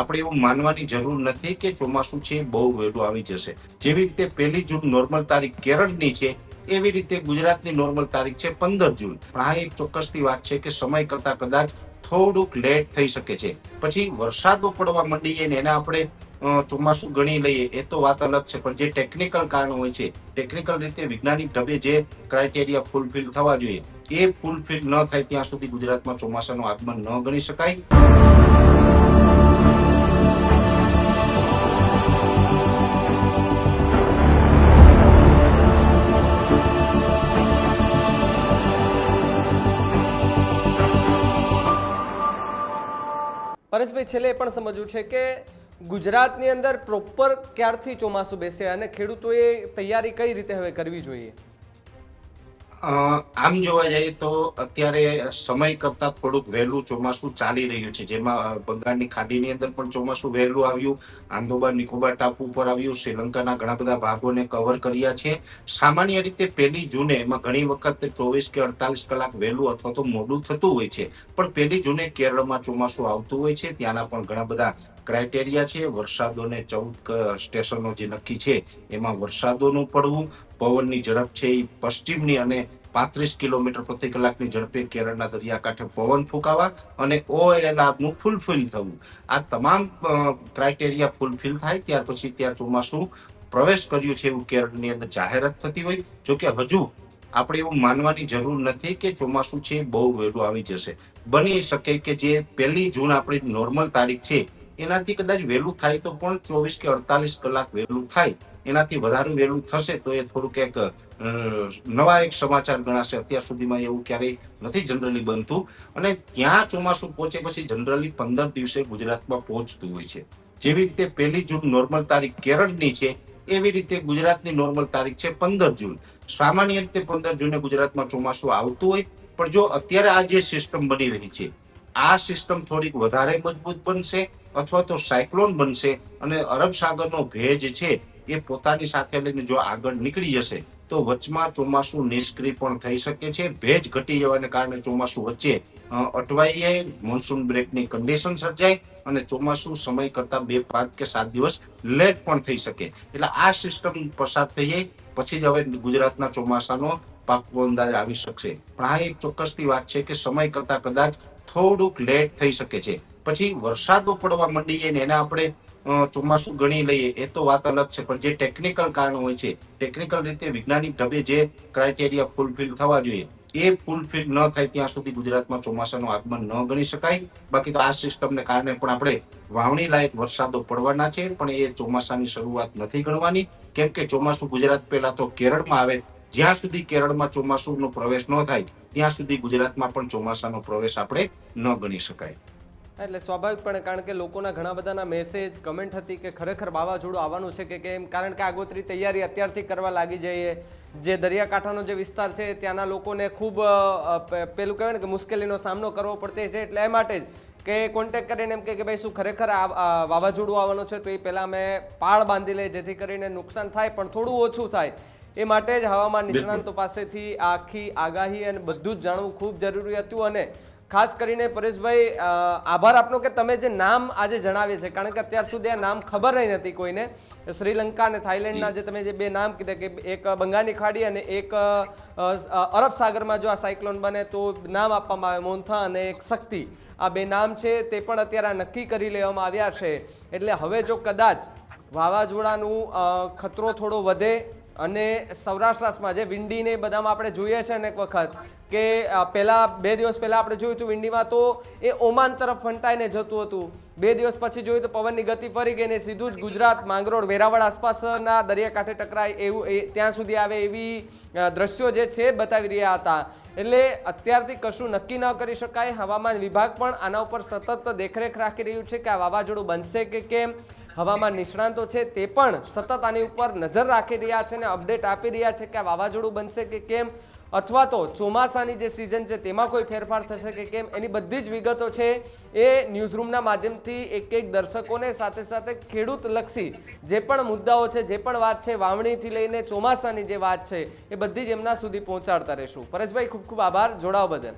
આપણે એવું માનવાની જરૂર નથી કે ચોમાસું છે બહુ વહેલું આવી જશે. જેવી રીતે 1 જૂન નોર્મલ તારીખ કેરળની છે, એવી રીતે ગુજરાતની નોર્મલ તારીખ છે 15 જૂન. પણ આ એક ચોક્કસની વાત છે કે સમય કરતા કદાચ થોડુંક લેટ થઈ શકે છે. પછી વરસાદો પડવા માંડીએ ને એને આપણે ચોમાસું ગણી લઈએ એ તો વાત અલગ છે, પણ જે ટેકનિકલ કારણ હોય છે, ટેકનિકલ રીતે વૈજ્ઞાનિક ઢબે જે ક્રાઇટેરિયા ફૂલફિલ થવા જોઈએ એ ફૂલફિલ ન થાય ત્યાં સુધી ગુજરાતમાં ચોમાસાનું આગમન ન ગણી શકાય. પરેશભાઈ, છેલ્લે એ પણ સમજવું છે કે ગુજરાતની અંદર પ્રોપર ક્યારથી ચોમાસું બેસે અને ખેડૂતોએ તૈયારી કઈ રીતે હવે કરવી જોઈએ? આમ જોવા જઈએ તો અત્યારે સમય કરતા થોડુંક વહેલું ચોમાસું ચાલી રહ્યું છે, જેમાં બંગાળની ખાડીની અંદર પણ ચોમાસું વહેલું આવ્યું, આંદોબાર નિકોબાર ટાપુ ઉપર આવ્યું, શ્રીલંકાના ઘણા બધા ભાગોને કવર કર્યા છે. સામાન્ય રીતે 1 જૂને એમાં ઘણી વખત 24 કે 48 કલાક વહેલું અથવા તો મોડું થતું હોય છે, પણ 1 જૂને કેરળમાં ચોમાસું આવતું હોય છે. ત્યાંના પણ ઘણા બધા ક્રાઇટેરિયા છે. વરસાદોને 14 સ્ટેશનો જે નક્કી છે એમાં વરસાદોનું પડવું, પવનની ઝડપ છે એ પશ્ચિમની અને 35 કિલોમીટર પ્રતિ કલાકની ઝડપે કેરળના દરિયાકાંઠે પવન ફૂંકાવા અને OLRનું ફૂલફિલ થવું. આ તમામ ક્રાઇટેરિયા ફૂલફિલ થાય ત્યાર પછી ત્યાં ચોમાસું પ્રવેશ કર્યું છે એવું કેરળની અંદર જાહેરાત થતી હોય. જોકે હજુ આપણે એવું માનવાની જરૂર નથી કે ચોમાસું છે બહુ વહેલું આવી જશે. બની શકે કે જે 1 જૂન આપણી નોર્મલ તારીખ છે એનાથી કદાચ વહેલું થાય તો પણ 24 કે 48 કલાક વહેલું થાય. એનાથી વધારે વહેલું થશે તો એ થોડુંક એક નવા એક સમાચાર ગણાશે. અત્યાર સુધીમાં એવું ક્યારેય નથી જનરલી બનતું. અને ત્યાં ચોમાસું પહોંચે પછી જનરલી 15 દિવસે ગુજરાતમાં પહોંચતું હોય છે. જેવી રીતે 1 જૂન નોર્મલ તારીખ કેરળની છે, એવી રીતે ગુજરાતની નોર્મલ તારીખ છે 15 જૂન. સામાન્ય રીતે 15 જૂને ગુજરાતમાં ચોમાસું આવતું હોય, પણ જો અત્યારે આ જે સિસ્ટમ બની રહી છે આ સિસ્ટમ થોડીક વધારે મજબૂત બનશે અથવા તો સાયક્લોન બનશે અને અરબ સાગરનો ભેજ છે એ પોતાની સાથે લઈને જો આગળ નીકળી જશે તો વચમાં ચોમાસું નિષ્ક્રિય પણ થઈ શકે છે. ભેજ ઘટી જવાને કારણે ચોમાસું વચ્ચે અટવાઈ જાય, મોન્સૂન બ્રેકની કન્ડિશન સર્જાય અને ચોમાસું સમય કરતા 2, 5 કે 7 દિવસ લેટ પણ થઈ શકે. એટલે આ સિસ્ટમ પસાર થઈ જાય પછી જ હવે ગુજરાતના ચોમાસાનો પાક્કો અંદાજ આવી શકશે. પણ આ એક ચોક્કસની વાત છે કે સમય કરતા કદાચ થોડુંક લેટ થઈ શકે છે. પછી વરસાદો પડવા માંડીએ ને એને આપણે ચોમાસું ગણી લઈએ એ તો વાત અલગ છે, પણ જે ટેકનિકલ કારણ હોય છે, ટેકનિકલ રીતે વૈજ્ઞાનિક ઢબે જે ક્રાઇટેરિયા ફૂલફિલ થવા જોઈએ એ ફૂલફિલ ન થાય ત્યાં સુધી ગુજરાતમાં ચોમાસાનું આગમન ન ગણી શકાય. બાકી તો આ સિસ્ટમને કારણે પણ આપણે વાવણી લાયક વરસાદો પડવાના છે, પણ એ ચોમાસાની શરૂઆત નથી ગણવાની. કેમ કે ચોમાસું ગુજરાત પહેલા તો કેરળમાં આવે. જ્યાં સુધી કેરળમાં ચોમાસુનો પ્રવેશ ન થાય ત્યાં સુધી ગુજરાતમાં પણ ચોમાસાનો પ્રવેશ આપણે ન ગણી શકાય. એટલે સ્વાભાવિકપણે, કારણ કે લોકોના ઘણા બધાના મેસેજ કમેન્ટ હતી કે ખરેખર વાવાઝોડું આવવાનું છે કે કેમ, કારણ કે આગોતરી તૈયારી અત્યારથી કરવા લાગી જઈએ. જે દરિયાકાંઠાનો જે વિસ્તાર છે ત્યાંના લોકોને ખૂબ પેલું કહેવાય ને કે મુશ્કેલીનો સામનો કરવો પડતો છે. એટલે એ માટે જ કે કોન્ટેક્ટ કરીને એમ કે ભાઈ શું ખરેખર આ વાવાઝોડું આવવાનું છે તો એ પહેલાં અમે પાળ બાંધી લઈએ જેથી કરીને નુકસાન થાય પણ થોડું ઓછું થાય. એ માટે જ હવામાન નિષ્ણાંતો પાસેથી આખી આગાહી અને બધું જ જાણવું ખૂબ જરૂરી હતું. અને ખાસ કરીને પરેશભાઈ, આભાર આપનો કે તમે જે નામ આજે જણાવીએ છે, કારણ કે અત્યાર સુધી આ નામ ખબર નહીં હતી કોઈને. શ્રીલંકા અને થાઈલેન્ડના જે તમે જે 2 નામ કીધા કે એક બંગાળની ખાડી અને એક અરબ સાગરમાં જો આ સાયક્લોન બને તો નામ આપવામાં આવે મોન્થા અને એક શક્તિ. આ 2 નામ છે તે પણ અત્યારે નક્કી કરી લેવામાં આવ્યા છે. એટલે હવે જો કદાચ વાવાઝોડાનું ખતરો થોડો વધે અને સૌરાષ્ટ્રમાં જે વિંડીને બધામાં આપણે જોઈએ છે ને એક વખત કે પહેલાં 2 દિવસ પહેલાં આપણે જોયું હતું વિંડીમાં તો એ ઓમાન તરફ ફંટાઈને જતું હતું. 2 દિવસ પછી જોયું તો પવનની ગતિ ફરી ગઈ ને સીધું જ ગુજરાત, માંગરોળ, વેરાવળ આસપાસના દરિયાકાંઠે ટકરાય એવું ત્યાં સુધી આવે એવી દ્રશ્યો જે છે બતાવી રહ્યા હતા. એટલે અત્યારથી કશું નક્કી ન કરી શકાય. હવામાન વિભાગ પણ આના ઉપર સતત દેખરેખ રાખી રહ્યું છે કે આ વાવાઝોડું બનશે કે કેમ. હવામાન નિષ્ણાંતો છે તે પણ સતત આની ઉપર નજર રાખી રહ્યા છે અને અપડેટ આપી રહ્યા છે કે આ વાવાઝોડું બનશે કે કેમ, અથવા તો ચોમાસાની જે સિઝન છે તેમાં કોઈ ફેરફાર થશે કે કેમ. એની બધી જ વિગતો છે એ ન્યૂઝરૂમના માધ્યમથી એક દર્શકોને સાથે સાથે ખેડૂતલક્ષી જે પણ મુદ્દાઓ છે, જે પણ વાત છે, વાવણીથી લઈને ચોમાસાની જે વાત છે એ બધી જ એમના સુધી પહોંચાડતા રહીશું. પરેશભાઈ, ખૂબ ખૂબ આભાર જોડાવા બદલ.